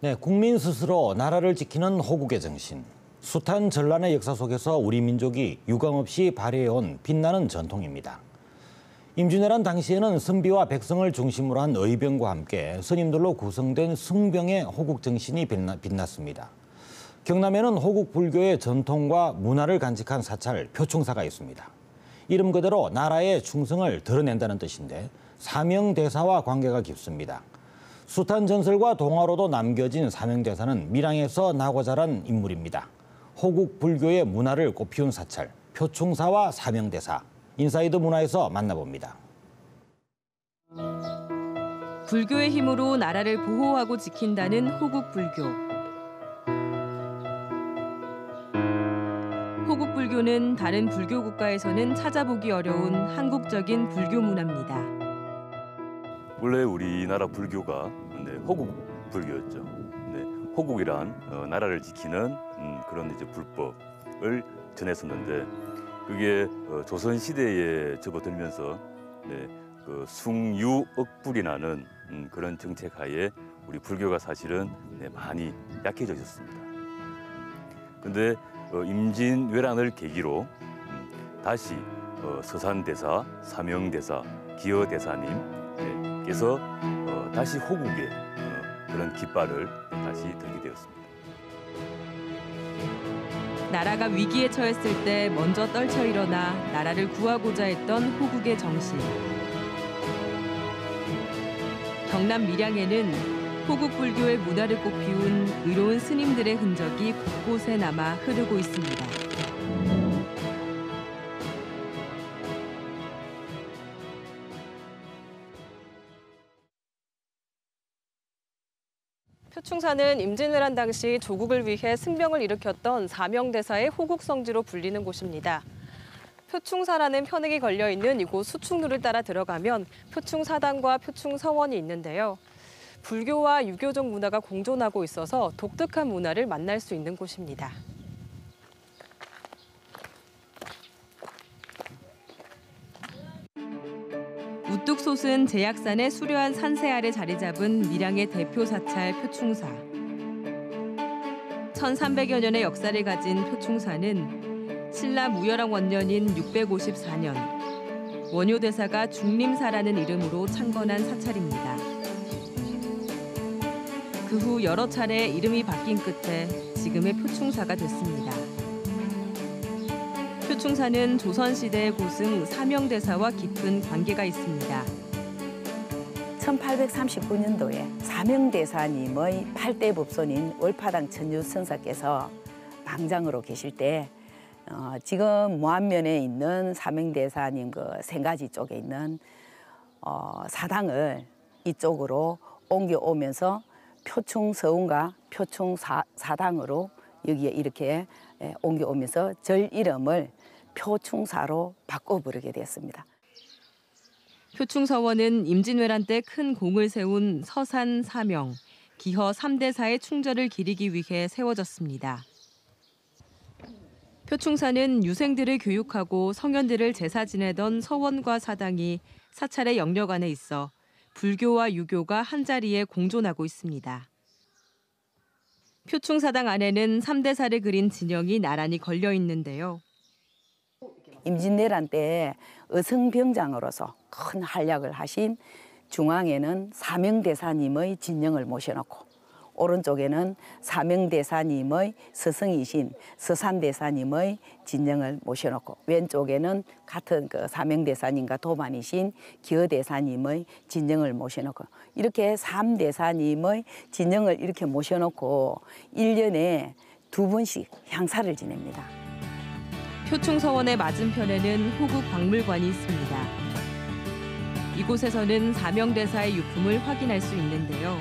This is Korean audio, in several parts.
네, 국민 스스로 나라를 지키는 호국의 정신. 숱한 전란의 역사 속에서 우리 민족이 유감없이 발휘해온 빛나는 전통입니다. 임진왜란 당시에는 선비와 백성을 중심으로 한 의병과 함께 스님들로 구성된 승병의 호국 정신이 빛났습니다. 경남에는 호국 불교의 전통과 문화를 간직한 사찰 표충사가 있습니다. 이름 그대로 나라의 충성을 드러낸다는 뜻인데 사명대사와 관계가 깊습니다. 숱한 전설과 동화로도 남겨진 사명대사는 밀양에서 나고 자란 인물입니다. 호국 불교의 문화를 꽃피운 사찰, 표충사와 사명대사, 인사이드 문화에서 만나봅니다. 불교의 힘으로 나라를 보호하고 지킨다는 호국 불교. 호국 불교는 다른 불교 국가에서는 찾아보기 어려운 한국적인 불교 문화입니다. 원래 우리나라 불교가 호국 불교였죠. 호국이란 나라를 지키는 그런 이제 불법을 전했었는데 그게 조선 시대에 접어들면서 그 숭유억불이라는 그런 정책하에 우리 불교가 사실은 많이 약해져 있었습니다. 근데 임진왜란을 계기로 다시 서산대사, 사명대사, 기어대사님께서 다시 호국의 그런 깃발을 다시 들게 되었습니다. 나라가 위기에 처했을 때 먼저 떨쳐 일어나 나라를 구하고자 했던 호국의 정신. 경남 밀양에는 호국 불교의 문화를 꽃피운 의로운 스님들의 흔적이 곳곳에 남아 흐르고 있습니다. 표충사는 임진왜란 당시 조국을 위해 승병을 일으켰던 사명대사의 호국성지로 불리는 곳입니다. 표충사라는 편액이 걸려있는 이곳 수충루를 따라 들어가면 표충사당과 표충서원이 있는데요. 불교와 유교적 문화가 공존하고 있어서 독특한 문화를 만날 수 있는 곳입니다. 우뚝 솟은 제약산의 수려한 산세 아래 자리 잡은 밀양의 대표 사찰 표충사. 1300여 년의 역사를 가진 표충사는 신라 무열왕 원년인 654년 원효대사가 중림사라는 이름으로 창건한 사찰입니다. 그 후 여러 차례 이름이 바뀐 끝에 지금의 표충사가 됐습니다. 표충사는 조선시대의 고승 사명대사와 깊은 관계가 있습니다. 1839년도에 사명대사님의 8대 법손인 월파당 천주선사께서 방장으로 계실 때 지금 무안면에 있는 사명대사님 그 생가지 쪽에 있는 사당을 이쪽으로 옮겨오면서 표충서원과 표충사당으로 여기에 이렇게 옮겨오면서 절 이름을 표충사로 바꿔 부르게 되었습니다. 표충서원은 임진왜란 때 큰 공을 세운 서산, 사명, 기허 3대사의 충절을 기리기 위해 세워졌습니다. 표충사는 유생들을 교육하고 성현들을 제사 지내던 서원과 사당이 사찰의 영역 안에 있어 불교와 유교가 한자리에 공존하고 있습니다. 표충사당 안에는 3대사를 그린 진영이 나란히 걸려 있는데요. 임진왜란 때 의성병장으로서 큰 활약을 하신 중앙에는 사명대사님의 진영을 모셔놓고 오른쪽에는 사명대사님의 스승이신 서산대사님의 진영을 모셔놓고 왼쪽에는 같은 그 사명대사님과 도반이신 기어대사님의 진영을 모셔놓고 이렇게 3대사님의 진영을 이렇게 모셔놓고 1년에 2번씩 향사를 지냅니다. 표충서원의 맞은편에는 호국 박물관이 있습니다. 이곳에서는 사명대사의 유품을 확인할 수 있는데요.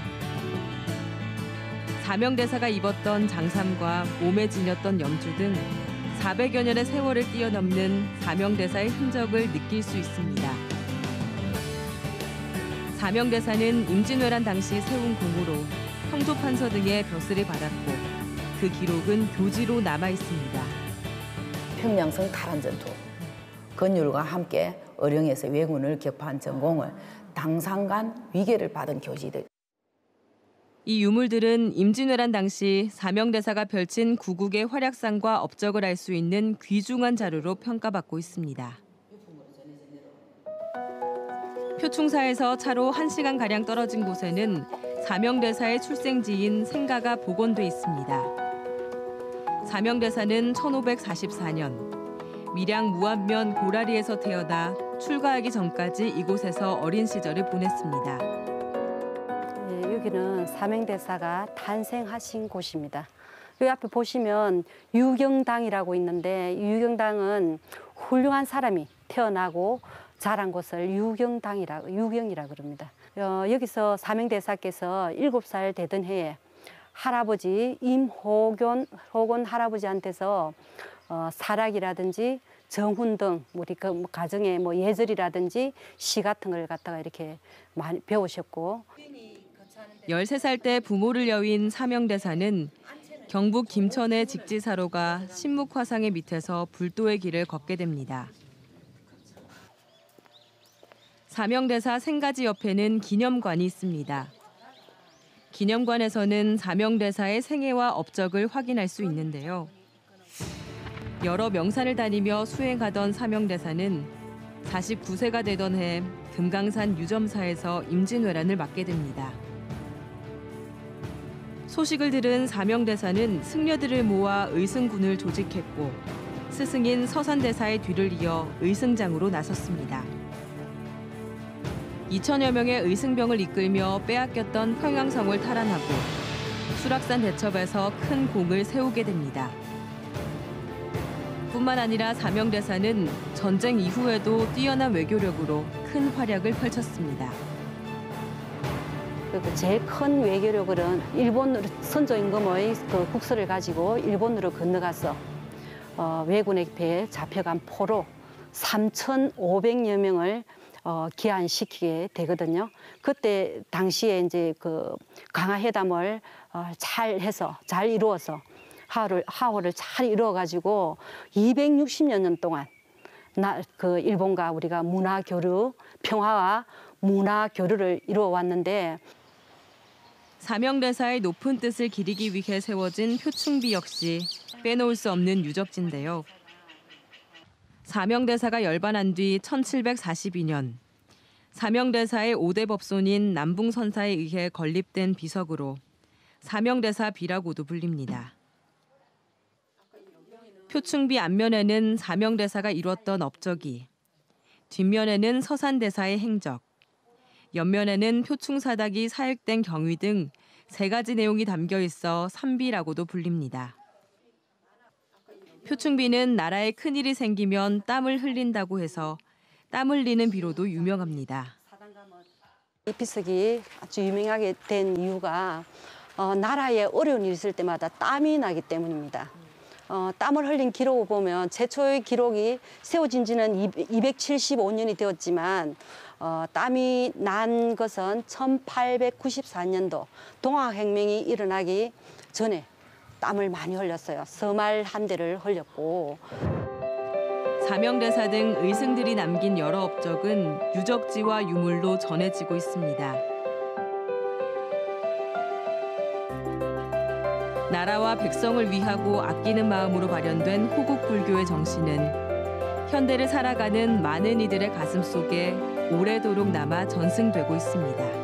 사명대사가 입었던 장삼과 몸에 지녔던 염주 등 400여 년의 세월을 뛰어넘는 사명대사의 흔적을 느낄 수 있습니다. 사명대사는 임진왜란 당시 세운 공으로 형조판서 등의 벼슬을 받았고 그 기록은 교지로 남아 있습니다. 평양성 탈환전투, 건율과 함께 어령에서 왜군을 격파한 전공을 당상간 위계를 받은 교지들. 이 유물들은 임진왜란 당시 사명대사가 펼친 구국의 활약상과 업적을 알 수 있는 귀중한 자료로 평가받고 있습니다. 표충사에서 차로 1시간가량 떨어진 곳에는 사명대사의 출생지인 생가가 복원돼 있습니다. 사명대사는 1544년 밀양 무안면 고라리에서 태어나 출가하기 전까지 이곳에서 어린 시절을 보냈습니다. 여기는 사명대사가 탄생하신 곳입니다. 여기 앞에 보시면 유경당이라고 있는데 유경당은 훌륭한 사람이 태어나고 자란 곳을 유경이라 그럽니다. 여기서 사명대사께서 7살 되던 해에 할아버지 임호곤 할아버지한테서 사락이라든지 정훈 등 우리 그 가정의 뭐 예절이라든지 시 같은 걸 갖다가 이렇게 많이 배우셨고 13살 때 부모를 여윈 사명대사는 경북 김천의 직지사로가 신묵화상의 밑에서 불도의 길을 걷게 됩니다. 사명대사 생가지 옆에는 기념관이 있습니다. 기념관에서는 사명대사의 생애와 업적을 확인할 수 있는데요. 여러 명산을 다니며 수행하던 사명대사는 49세가 되던 해 금강산 유점사에서 임진왜란을 맞게 됩니다. 소식을 들은 사명대사는 승려들을 모아 의승군을 조직했고 스승인 서산대사의 뒤를 이어 의승장으로 나섰습니다. 2천여 명의 의승병을 이끌며 빼앗겼던 평양성을 탈환하고 수락산 대첩에서 큰 공을 세우게 됩니다. 뿐만 아니라 사명대사는 전쟁 이후에도 뛰어난 외교력으로 큰 활약을 펼쳤습니다. 제일 큰 외교력은 일본 선조 임금의 그 국서를 가지고 일본으로 건너가서 왜군의 배에 잡혀간 포로 3,500여 명을 기한시키게 되거든요. 그때 당시에 이제 그 강화회담을 잘 이루어서 하호를 잘 이루어가지고 260여 년 동안 그 일본과 우리가 평화와 문화 교류를 이루어 왔는데 사명대사의 높은 뜻을 기리기 위해 세워진 표충비 역시 빼놓을 수 없는 유적지인데요. 사명대사가 열반한 뒤 1742년 사명대사의 5대 법손인 남붕선사에 의해 건립된 비석으로 사명대사 비라고도 불립니다. 표충비 앞면에는 사명대사가 이뤘던 업적이, 뒷면에는 서산대사의 행적, 옆면에는 표충사닥이 사획된 경위 등 3가지 내용이 담겨 있어 삼비라고도 불립니다. 표충비는 나라에 큰일이 생기면 땀을 흘린다고 해서 땀 흘리는 비로도 유명합니다. 이 비석이 아주 유명하게 된 이유가 나라에 어려운 일이 있을 때마다 땀이 나기 때문입니다. 땀을 흘린 기록을 보면 최초의 기록이 세워진 지는 275년이 되었지만 땀이 난 것은 1894년도 동학혁명이 일어나기 전에 땀을 많이 흘렸어요. 서말 한 대를 흘렸고. 사명대사 등 의승들이 남긴 여러 업적은 유적지와 유물로 전해지고 있습니다. 나라와 백성을 위하고 아끼는 마음으로 발현된 호국 불교의 정신은 현대를 살아가는 많은 이들의 가슴 속에 오래도록 남아 전승되고 있습니다.